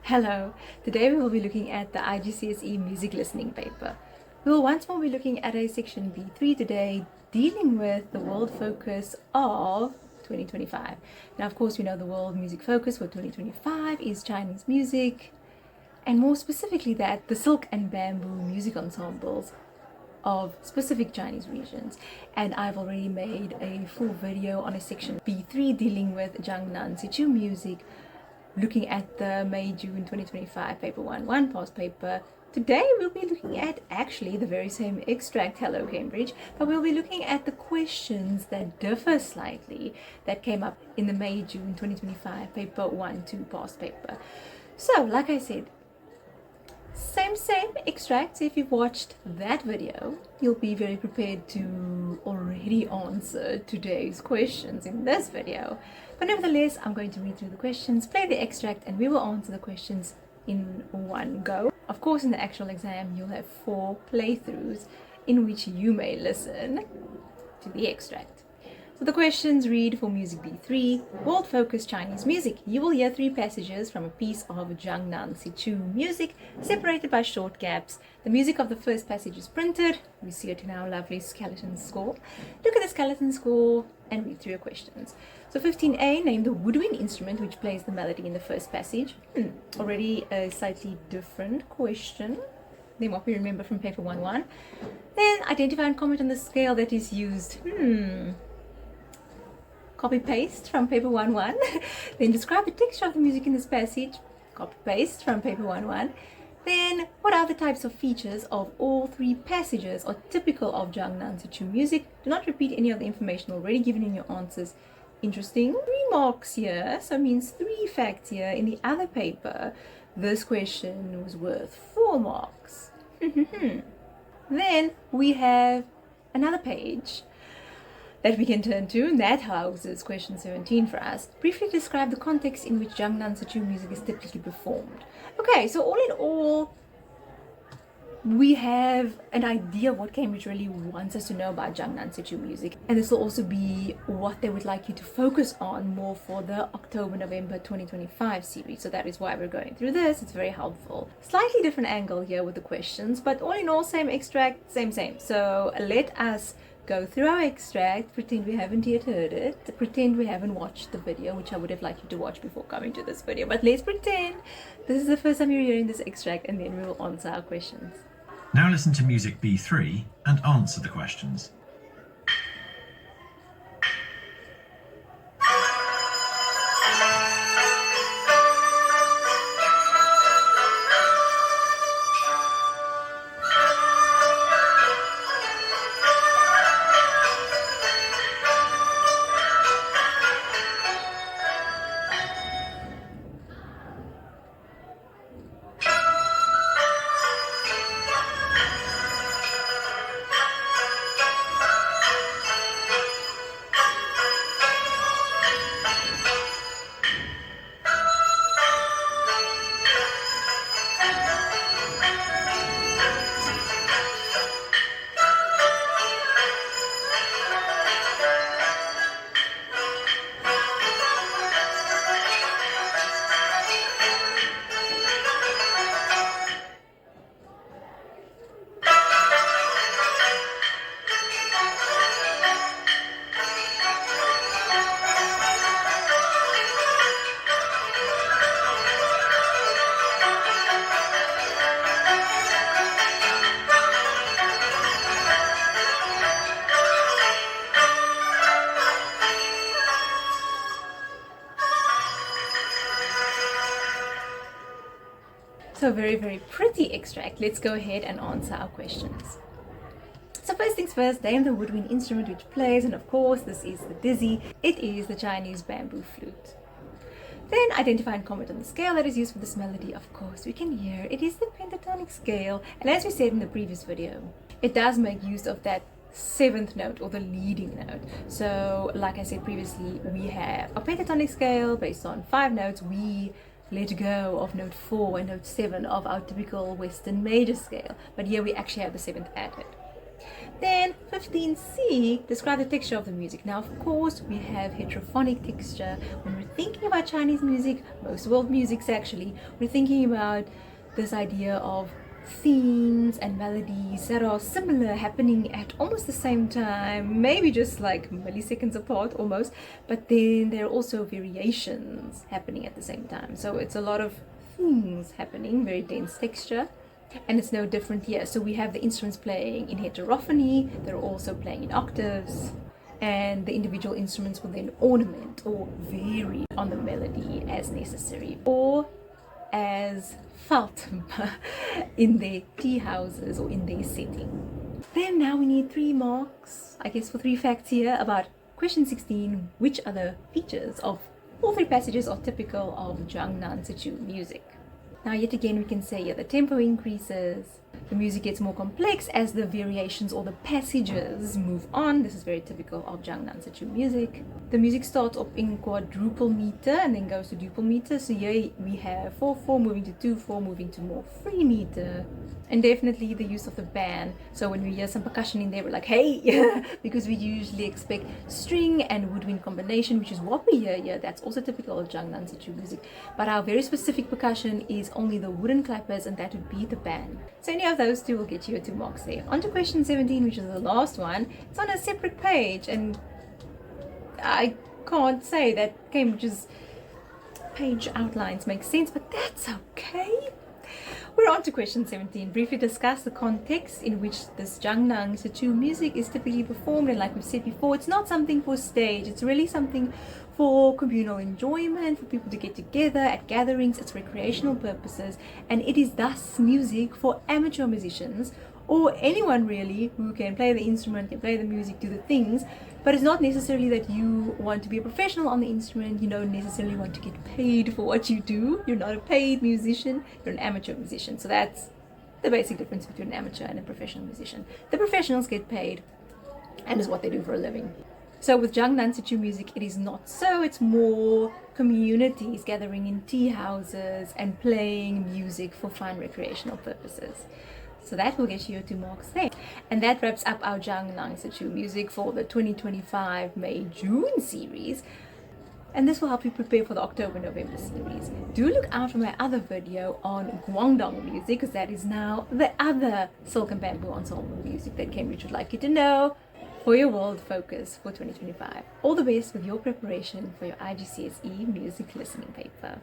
Hello, today we will be looking at the IGCSE music listening paper. We will once more be looking at a section B3 today, dealing with the world focus of 2025. Now, of course, we know the world music focus for 2025 is Chinese music, and more specifically that the silk and bamboo music ensembles of specific Chinese regions. And I've already made a full video on a section B3 dealing with JIAGNAN SIZHU music, looking at the May-June 2025 paper 1 past paper. Today we'll be looking at actually the very same extract, hello Cambridge, but we'll be looking at the questions that differ slightly that came up in the May-June 2025 paper 1-2 past paper. So like I said, same extract. So if you've watched that video, you'll be very prepared to already answer today's questions in this video. But nevertheless, I'm going to read through the questions, play the extract, and we will answer the questions in one go. Of course, in the actual exam, you'll have 4 playthroughs in which you may listen to the extract. So the questions read for Music B3, World Focus Chinese Music. You will hear 3 passages from a piece of JIAGNAN SIZHU music, separated by short gaps. The music of the first passage is printed. We see it in our lovely skeleton score. Look at the skeleton score and read through your questions. So 15A, name the woodwind instrument which plays the melody in the first passage. Already a slightly different question than what we remember from paper 1-1. Then identify and comment on the scale that is used. Copy-paste from paper 1-1. Then describe the texture of the music in this passage. Copy-paste from paper 1-1. Then, what are the types of features of all 3 passages are typical of JIAGNAN SIZHU music? Do not repeat any of the information already given in your answers. Interesting. 3 marks here, so means 3 facts here. In the other paper, this question was worth 4 marks. Then we have another page that we can turn to, and that houses question 17 for us. Briefly describe the context in which JIAGNAN SIZHU music is typically performed. Okay, so all in all, we have an idea what Cambridge really wants us to know about JIAGNAN SIZHU music, and this will also be what they would like you to focus on more for the October-November 2025 series. So that is why we're going through this. It's very helpful. Slightly different angle here with the questions, but all in all, same extract, same. So let us go through our extract, pretend we haven't yet heard it, pretend we haven't watched the video, which I would have liked you to watch before coming to this video, but let's pretend this is the first time you're hearing this extract, and then we will answer our questions. Now listen to Music B3 and answer the questions. So very pretty extract. Let's go ahead and answer our questions. So first things first, name the woodwind instrument which plays, and of course this is the dizzy. It is the Chinese bamboo flute. Then identify and comment on the scale that is used for this melody. Of course we can hear it is the pentatonic scale, and as we said in the previous video, it does make use of that 7th note or the leading note. So like I said previously, we have a pentatonic scale based on 5 notes. We let go of note 4 and note 7 of our typical Western major scale, but here we actually have the 7th added. Then 15C, describe the texture of the music. Now, of course, we have heterophonic texture. When we're thinking about Chinese music, most world musics actually, we're thinking about this idea of themes and melodies that are similar, happening at almost the same time, maybe just like milliseconds apart almost, but then there are also variations happening at the same time. So it's a lot of themes happening, very dense texture. And it's no different here. So we have the instruments playing in heterophony, they're also playing in octaves, and the individual instruments will then ornament or vary on the melody as necessary or as felt in their tea houses or in their setting. Then now we need 3 marks, I guess, for 3 facts here about question 16. Which other features of all 3 passages are typical of JIAGNAN SIZHU music? Now yet again we can say the tempo increases, the music gets more complex as the variations or the passages move on. This is very typical of JIAGNAN SIZHU music. The music starts up in quadruple meter and then goes to duple meter. So here we have 4/4 moving to 2/4 moving to more free meter. And definitely the use of the band. So when we hear some percussion in there, we're like, hey, because we usually expect string and woodwind combination, which is what we hear here. That's also typical of JIAGNAN SIZHU music. But our very specific percussion is only the wooden clappers, and that would be the band. So any of those 2 will get you 2 marks there. On to question 17, which is the last one. It's on a separate page, and I can't say that Cambridge's page outlines make sense, but that's okay. We're on to question 17. Briefly discuss the context in which this JIAGNAN SIZHU music is typically performed. And like we've said before, it's not something for stage. It's really something for communal enjoyment, for people to get together at gatherings. It's recreational purposes. And it is thus music for amateur musicians or anyone really who can play the instrument, can play the music, do the things. But it's not necessarily that you want to be a professional on the instrument. You don't necessarily want to get paid for what you do. You're not a paid musician, you're an amateur musician. So that's the basic difference between an amateur and a professional musician. The professionals get paid, and is what they do for a living. So with JIAGNAN SIZHU music, it is not so. It's more communities gathering in tea houses and playing music for fun recreational purposes. So that will get you 2 marks there. And that wraps up our JIAGNAN SIZHU music for the 2025 May-June series. And this will help you prepare for the October-November series. Do look out for my other video on Guangdong music, because that is now the other silk and bamboo ensemble music that Cambridge would like you to know for your world focus for 2025. All the best with your preparation for your IGCSE music listening paper.